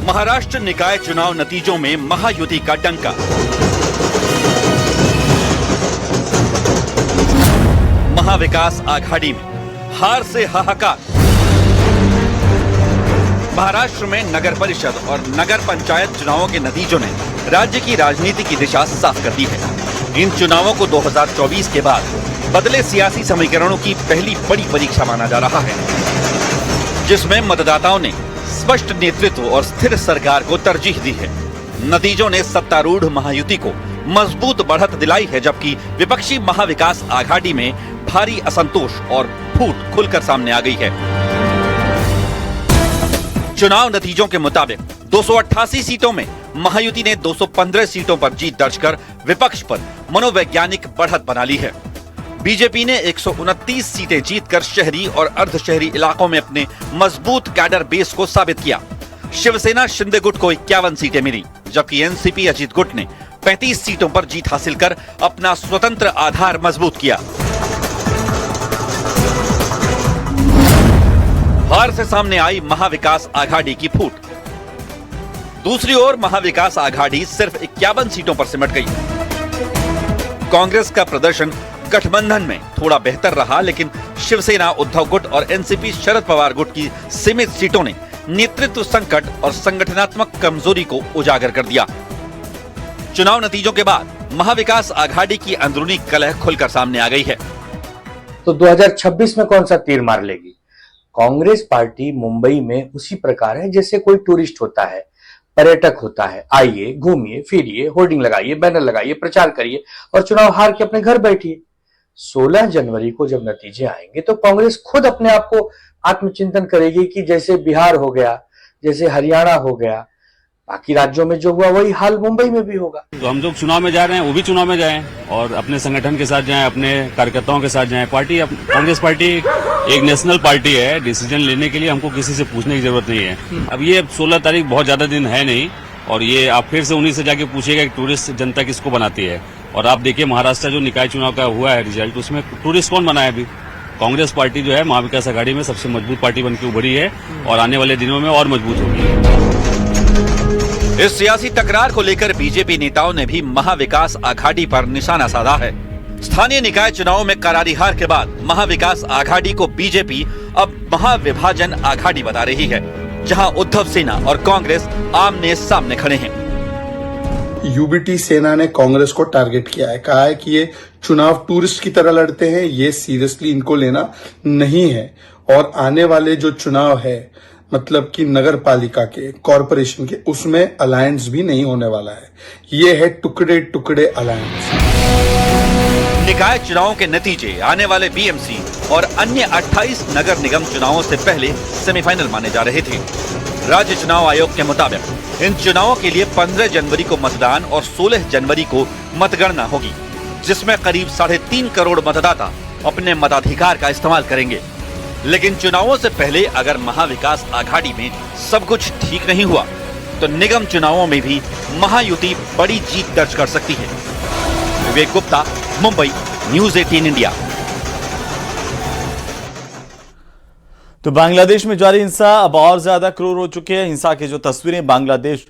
महाराष्ट्र निकाय चुनाव नतीजों में महायुति का डंका। महाविकास आघाड़ी में हार से हाहाकार। महाराष्ट्र में नगर परिषद और नगर पंचायत चुनावों के नतीजों ने राज्य की राजनीति की दिशा साफ कर दी है। इन चुनावों को 2024 के बाद बदले सियासी समीकरणों की पहली बड़ी परीक्षा माना जा रहा है, जिसमें मतदाताओं ने स्पष्ट नेतृत्व और स्थिर सरकार को तरजीह दी है। नतीजों ने सत्तारूढ़ महायुति को मजबूत बढ़त दिलाई है, जबकि विपक्षी महाविकास आघाड़ी में भारी असंतोष और फूट खुलकर सामने आ गई है। चुनाव नतीजों के मुताबिक 288 सीटों में महायुति ने 215 सीटों पर जीत दर्ज कर विपक्ष पर मनोवैज्ञानिक बढ़त बना ली है। बीजेपी ने 129 सीटें जीतकर शहरी और अर्धशहरी इलाकों में अपने मजबूत कैडर बेस को साबित किया। शिवसेना शिंदे गुट को 51 सीटें मिली, जबकि एनसीपी अजीत गुट ने 35 सीटों पर जीत हासिल कर अपना स्वतंत्र आधार मजबूत किया। हार से सामने आई महाविकास आघाड़ी की फूट। दूसरी ओर महाविकास आघाड़ी सिर्फ 51 सीटों पर सिमट गई। कांग्रेस का प्रदर्शन गठबंधन में थोड़ा बेहतर रहा, लेकिन शिवसेना उद्धव गुट और एनसीपी शरद पवार गुट की सीमित सीटों ने नेतृत्व संकट और संगठनात्मक कमजोरी को उजागर कर दिया। चुनाव नतीजों के बाद महाविकास आघाड़ी की अंदरूनी कलह खुलकर सामने आ गई है। तो 2026 में कौन सा तीर मार लेगी? कांग्रेस पार्टी मुंबई में उसी प्रकार है जैसे कोई टूरिस्ट होता है, पर्यटक होता है। आइए, घूमिए, फिरिए, होर्डिंग लगाइए, बैनर लगाइए, प्रचार करिए और चुनाव हार के अपने घर बैठिए। 16 जनवरी को जब नतीजे आएंगे तो कांग्रेस खुद अपने आप को आत्मचिंतन करेगी कि जैसे बिहार हो गया, जैसे हरियाणा हो गया, बाकी राज्यों में जो हुआ वही हाल मुंबई में भी होगा। तो हम लोग चुनाव में जा रहे हैं, वो भी चुनाव में जाएं और अपने संगठन के साथ जाएं, अपने कार्यकर्ताओं के साथ जाएं। कांग्रेस पार्टी एक नेशनल पार्टी है। डिसीजन लेने के लिए हमको किसी से पूछने की जरूरत नहीं है। अब ये 16 तारीख बहुत ज्यादा दिन है नहीं, और ये आप फिर से उन्हीं से जाके पूछिएगा कि टूरिस्ट जनता किसको बनाती है। और आप देखिए महाराष्ट्र जो निकाय चुनाव का हुआ है रिजल्ट, उसमें टूरिस्ट कौन बना है? अभी कांग्रेस पार्टी जो है महाविकास आघाड़ी में सबसे मजबूत पार्टी बनकर उभरी है और आने वाले दिनों में और मजबूत होगी। इस सियासी तकरार को लेकर बीजेपी नेताओं ने भी महाविकास आघाड़ी पर निशाना साधा है। स्थानीय निकाय चुनावों में करारी हार के बाद महाविकास आघाड़ी को बीजेपी अब महाविभाजन आघाड़ी बता रही है, जहां उद्धव सेना और कांग्रेस आमने सामने खड़े हैं। यूबीटी सेना ने कांग्रेस को टारगेट किया है, कहा है कि ये चुनाव टूरिस्ट की तरह लड़ते हैं, ये सीरियसली इनको लेना नहीं है। और आने वाले जो चुनाव है, मतलब कि नगर पालिका के, कॉरपोरेशन के, उसमें अलायंस भी नहीं होने वाला है। ये है टुकड़े टुकड़े अलायंस। निकाय चुनावों के नतीजे आने वाले बीएमसी और अन्य 28 नगर निगम चुनावों से पहले सेमीफाइनल माने जा रहे थे। राज्य चुनाव आयोग के मुताबिक इन चुनावों के लिए 15 जनवरी को मतदान और 16 जनवरी को मतगणना होगी, जिसमें करीब 3.5 करोड़ मतदाता अपने मताधिकार का इस्तेमाल करेंगे। लेकिन चुनावों से पहले अगर महाविकास आघाड़ी में सब कुछ ठीक नहीं हुआ तो निगम चुनावों में भी महायुति बड़ी जीत दर्ज कर सकती है। विवेक गुप्ता, मुंबई, न्यूज़ 18 इंडिया। तो बांग्लादेश में जारी हिंसा अब और ज्यादा क्रूर हो चुकी है। हिंसा की जो तस्वीरें बांग्लादेश